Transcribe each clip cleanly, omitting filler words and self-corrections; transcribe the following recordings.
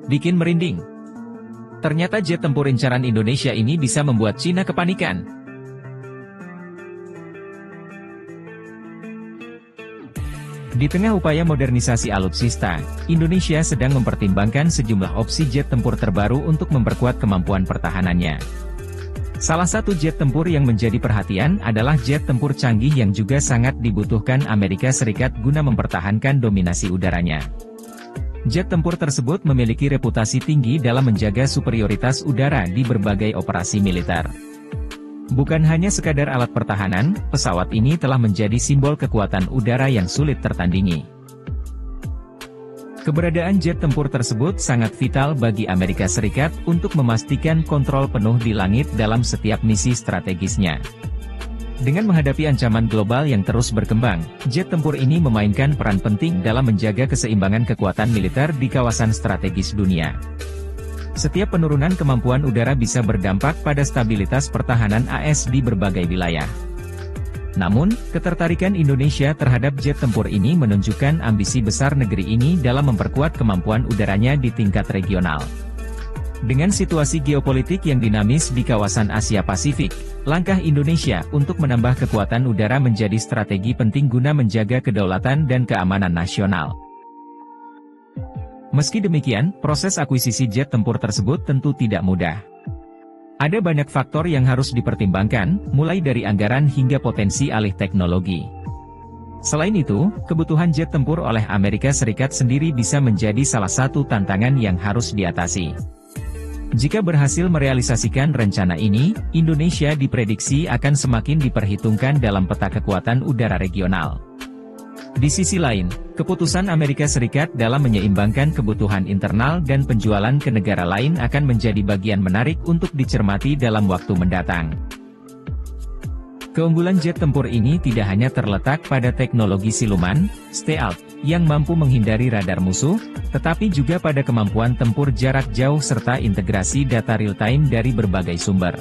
Bikin merinding. Ternyata jet tempur incaran Indonesia ini bisa membuat Cina kepanikan. Di tengah upaya modernisasi alutsista, Indonesia sedang mempertimbangkan sejumlah opsi jet tempur terbaru untuk memperkuat kemampuan pertahanannya. Salah satu jet tempur yang menjadi perhatian adalah jet tempur canggih yang juga sangat dibutuhkan Amerika Serikat guna mempertahankan dominasi udaranya. Jet tempur tersebut memiliki reputasi tinggi dalam menjaga superioritas udara di berbagai operasi militer. Bukan hanya sekadar alat pertahanan, pesawat ini telah menjadi simbol kekuatan udara yang sulit tertandingi. Keberadaan jet tempur tersebut sangat vital bagi Amerika Serikat untuk memastikan kontrol penuh di langit dalam setiap misi strategisnya. Dengan menghadapi ancaman global yang terus berkembang, jet tempur ini memainkan peran penting dalam menjaga keseimbangan kekuatan militer di kawasan strategis dunia. Setiap penurunan kemampuan udara bisa berdampak pada stabilitas pertahanan AS di berbagai wilayah. Namun, ketertarikan Indonesia terhadap jet tempur ini menunjukkan ambisi besar negeri ini dalam memperkuat kemampuan udaranya di tingkat regional. Dengan situasi geopolitik yang dinamis di kawasan Asia Pasifik, langkah Indonesia untuk menambah kekuatan udara menjadi strategi penting guna menjaga kedaulatan dan keamanan nasional. Meski demikian, proses akuisisi jet tempur tersebut tentu tidak mudah. Ada banyak faktor yang harus dipertimbangkan, mulai dari anggaran hingga potensi alih teknologi. Selain itu, kebutuhan jet tempur oleh Amerika Serikat sendiri bisa menjadi salah satu tantangan yang harus diatasi. Jika berhasil merealisasikan rencana ini, Indonesia diprediksi akan semakin diperhitungkan dalam peta kekuatan udara regional. Di sisi lain, keputusan Amerika Serikat dalam menyeimbangkan kebutuhan internal dan penjualan ke negara lain akan menjadi bagian menarik untuk dicermati dalam waktu mendatang. Keunggulan jet tempur ini tidak hanya terletak pada teknologi siluman, stealth, yang mampu menghindari radar musuh, tetapi juga pada kemampuan tempur jarak jauh serta integrasi data real-time dari berbagai sumber.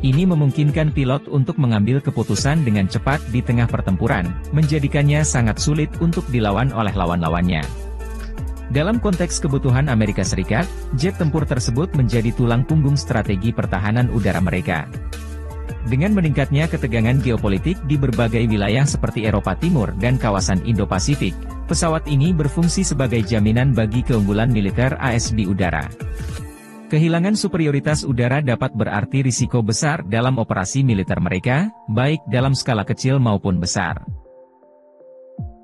Ini memungkinkan pilot untuk mengambil keputusan dengan cepat di tengah pertempuran, menjadikannya sangat sulit untuk dilawan oleh lawan-lawannya. Dalam konteks kebutuhan Amerika Serikat, jet tempur tersebut menjadi tulang punggung strategi pertahanan udara mereka. Dengan meningkatnya ketegangan geopolitik di berbagai wilayah seperti Eropa Timur dan kawasan Indo-Pasifik, pesawat ini berfungsi sebagai jaminan bagi keunggulan militer AS di udara. Kehilangan superioritas udara dapat berarti risiko besar dalam operasi militer mereka, baik dalam skala kecil maupun besar.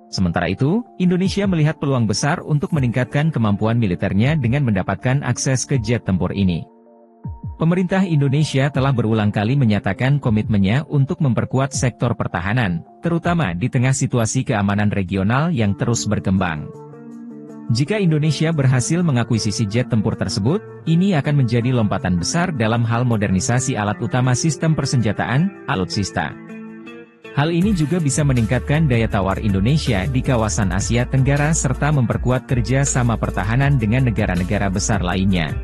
Sementara itu, Indonesia melihat peluang besar untuk meningkatkan kemampuan militernya dengan mendapatkan akses ke jet tempur ini. Pemerintah Indonesia telah berulang kali menyatakan komitmennya untuk memperkuat sektor pertahanan, terutama di tengah situasi keamanan regional yang terus berkembang. Jika Indonesia berhasil mengakuisisi jet tempur tersebut, ini akan menjadi lompatan besar dalam hal modernisasi alat utama sistem persenjataan, alutsista. Hal ini juga bisa meningkatkan daya tawar Indonesia di kawasan Asia Tenggara serta memperkuat kerja sama pertahanan dengan negara-negara besar lainnya.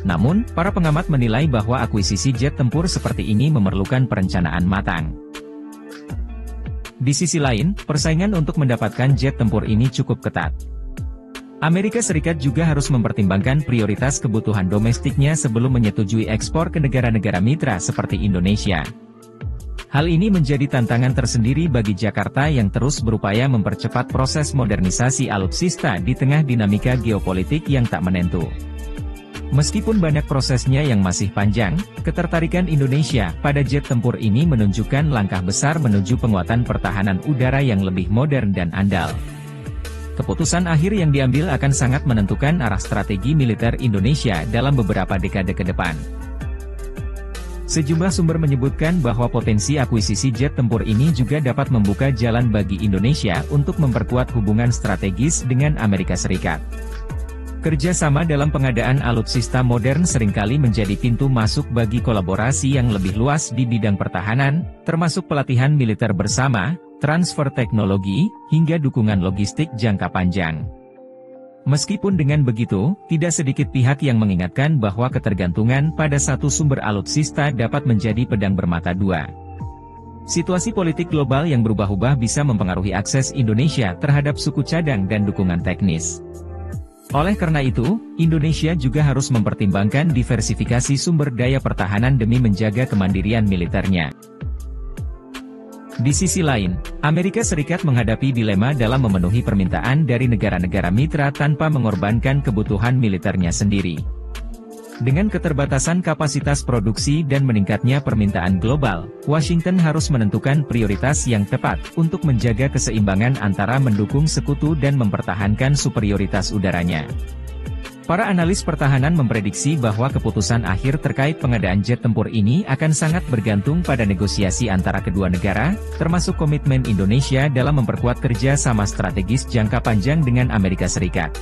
Namun, para pengamat menilai bahwa akuisisi jet tempur seperti ini memerlukan perencanaan matang. Di sisi lain, persaingan untuk mendapatkan jet tempur ini cukup ketat. Amerika Serikat juga harus mempertimbangkan prioritas kebutuhan domestiknya sebelum menyetujui ekspor ke negara-negara mitra seperti Indonesia. Hal ini menjadi tantangan tersendiri bagi Jakarta yang terus berupaya mempercepat proses modernisasi alutsista di tengah dinamika geopolitik yang tak menentu. Meskipun banyak prosesnya yang masih panjang, ketertarikan Indonesia pada jet tempur ini menunjukkan langkah besar menuju penguatan pertahanan udara yang lebih modern dan andal. Keputusan akhir yang diambil akan sangat menentukan arah strategi militer Indonesia dalam beberapa dekade ke depan. Sejumlah sumber menyebutkan bahwa potensi akuisisi jet tempur ini juga dapat membuka jalan bagi Indonesia untuk memperkuat hubungan strategis dengan Amerika Serikat. Kerjasama dalam pengadaan alutsista modern seringkali menjadi pintu masuk bagi kolaborasi yang lebih luas di bidang pertahanan, termasuk pelatihan militer bersama, transfer teknologi, hingga dukungan logistik jangka panjang. Meskipun dengan begitu, tidak sedikit pihak yang mengingatkan bahwa ketergantungan pada satu sumber alutsista dapat menjadi pedang bermata dua. Situasi politik global yang berubah-ubah bisa mempengaruhi akses Indonesia terhadap suku cadang dan dukungan teknis. Oleh karena itu, Indonesia juga harus mempertimbangkan diversifikasi sumber daya pertahanan demi menjaga kemandirian militernya. Di sisi lain, Amerika Serikat menghadapi dilema dalam memenuhi permintaan dari negara-negara mitra tanpa mengorbankan kebutuhan militernya sendiri. Dengan keterbatasan kapasitas produksi dan meningkatnya permintaan global, Washington harus menentukan prioritas yang tepat untuk menjaga keseimbangan antara mendukung sekutu dan mempertahankan superioritas udaranya. Para analis pertahanan memprediksi bahwa keputusan akhir terkait pengadaan jet tempur ini akan sangat bergantung pada negosiasi antara kedua negara, termasuk komitmen Indonesia dalam memperkuat kerja sama strategis jangka panjang dengan Amerika Serikat.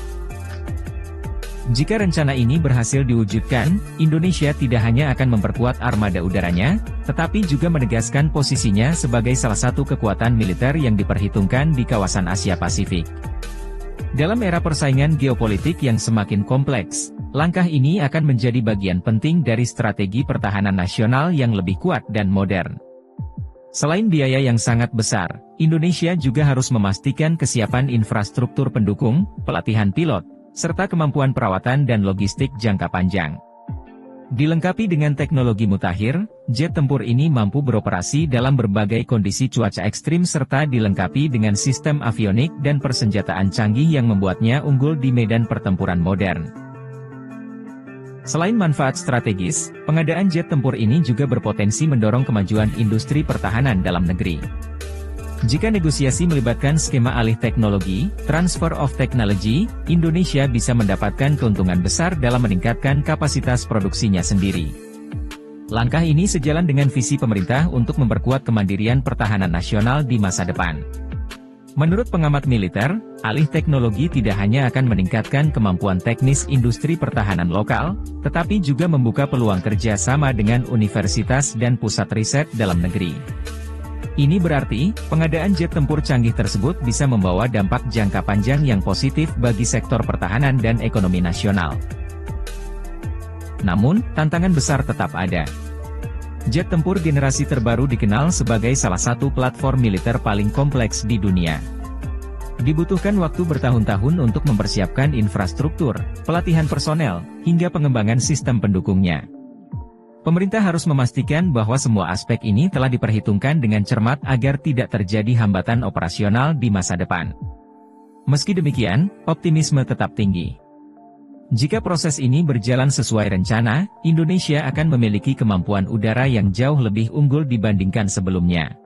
Jika rencana ini berhasil diwujudkan, Indonesia tidak hanya akan memperkuat armada udaranya, tetapi juga menegaskan posisinya sebagai salah satu kekuatan militer yang diperhitungkan di kawasan Asia Pasifik. Dalam era persaingan geopolitik yang semakin kompleks, langkah ini akan menjadi bagian penting dari strategi pertahanan nasional yang lebih kuat dan modern. Selain biaya yang sangat besar, Indonesia juga harus memastikan kesiapan infrastruktur pendukung, pelatihan pilot, serta kemampuan perawatan dan logistik jangka panjang. Dilengkapi dengan teknologi mutakhir, jet tempur ini mampu beroperasi dalam berbagai kondisi cuaca ekstrim serta dilengkapi dengan sistem avionik dan persenjataan canggih yang membuatnya unggul di medan pertempuran modern. Selain manfaat strategis, pengadaan jet tempur ini juga berpotensi mendorong kemajuan industri pertahanan dalam negeri. Jika negosiasi melibatkan skema alih teknologi, transfer of technology, Indonesia bisa mendapatkan keuntungan besar dalam meningkatkan kapasitas produksinya sendiri. Langkah ini sejalan dengan visi pemerintah untuk memperkuat kemandirian pertahanan nasional di masa depan. Menurut pengamat militer, alih teknologi tidak hanya akan meningkatkan kemampuan teknis industri pertahanan lokal, tetapi juga membuka peluang kerja sama dengan universitas dan pusat riset dalam negeri. Ini berarti, pengadaan jet tempur canggih tersebut bisa membawa dampak jangka panjang yang positif bagi sektor pertahanan dan ekonomi nasional. Namun, tantangan besar tetap ada. Jet tempur generasi terbaru dikenal sebagai salah satu platform militer paling kompleks di dunia. Dibutuhkan waktu bertahun-tahun untuk mempersiapkan infrastruktur, pelatihan personel, hingga pengembangan sistem pendukungnya. Pemerintah harus memastikan bahwa semua aspek ini telah diperhitungkan dengan cermat agar tidak terjadi hambatan operasional di masa depan. Meski demikian, optimisme tetap tinggi. Jika proses ini berjalan sesuai rencana, Indonesia akan memiliki kemampuan udara yang jauh lebih unggul dibandingkan sebelumnya.